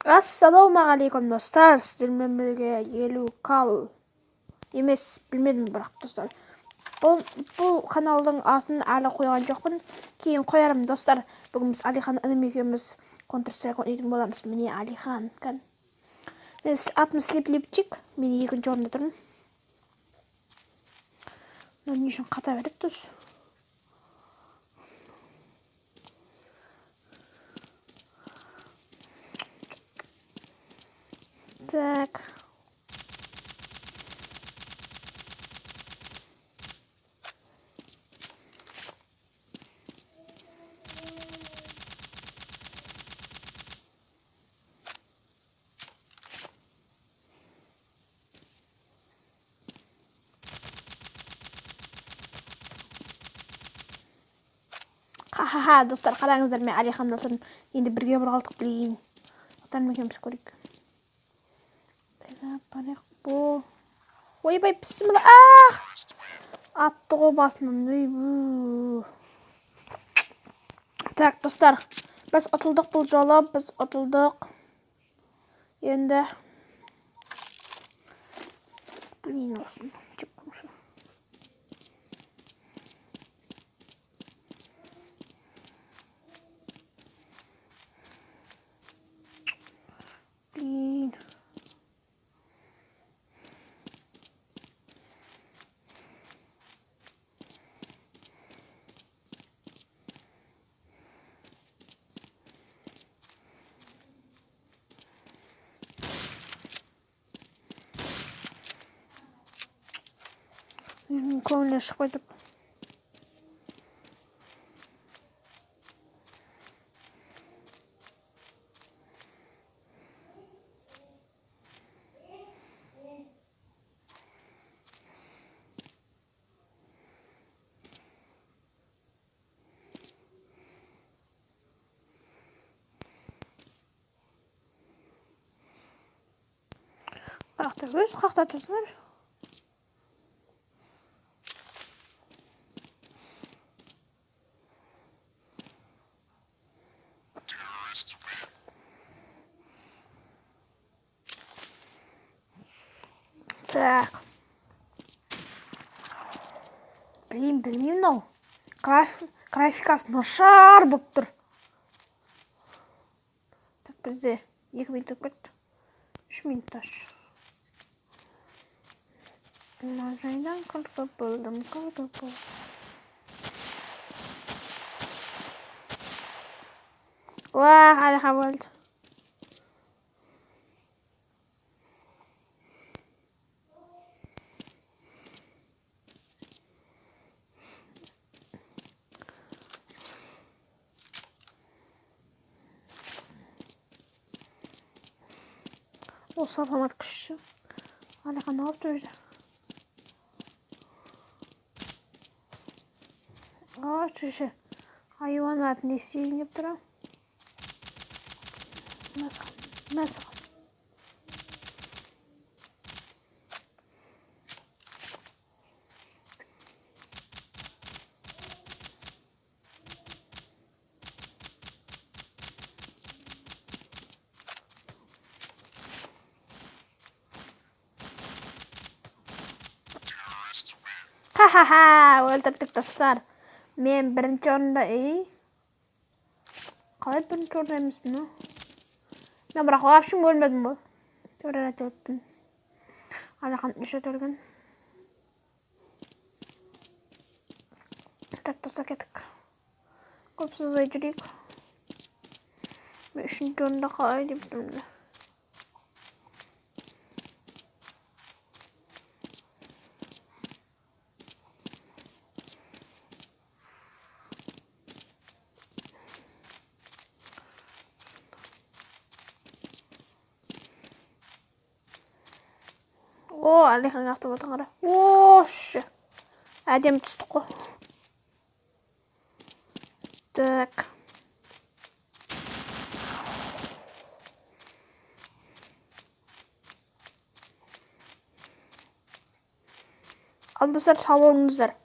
Ассалаумағалейкум достар, сіздермен бірге елу кал емес, білмедім бірақ достар. Бұл каналдың атын әлі қойған жоқпын, кейін қоярым достар. Бүгін біз Алихан інім екеуміз Counter-Strike ойнайтын боламыз. Міне Алихан. Атым Слип-Липчик, мен екінші орында тұрмын. Не үшін қата береді дос? Так. Ха-ха-ха, достар, қараңыздар, мен Алихан достарым енді бірге бір қалдық білейін. Отарым екеуміз көрейік. Ойбай, бісміллә. Атты ғой басынан. Так, достар, біз ұтылдық бұл жолы, біз ұтылдық. Енді білейін осын. Көңілі шықпайды. Бақта өз қақтатыңыздар. Так. Білмеймін ау. Графикасы нашар болып тұр. Так, бізде 2 минут өтті. 3 минутташ. Жайдан қырқып болдым. Алихан болды. Осы апамат күші. Алихан алып тұрды. Түші. Айуан атын естейін деп тұра. Мәсіған. Ха-ха-ха, өлтірдік достар. Мен бірінші орында қалай бірінші орында емеспін? Мен бірақ вообще өлмедім ғой. Бір рет өліппін. Алихан 3 рет өлген. Так, достар, кеттік. Көп сызбай жүрейік. Мен 3-ші орында қалай деп тұрмын. Алихан ақты болтың қара. Ошы. Әдем түстік қой. Так. Ал достар, сау болыңыздар.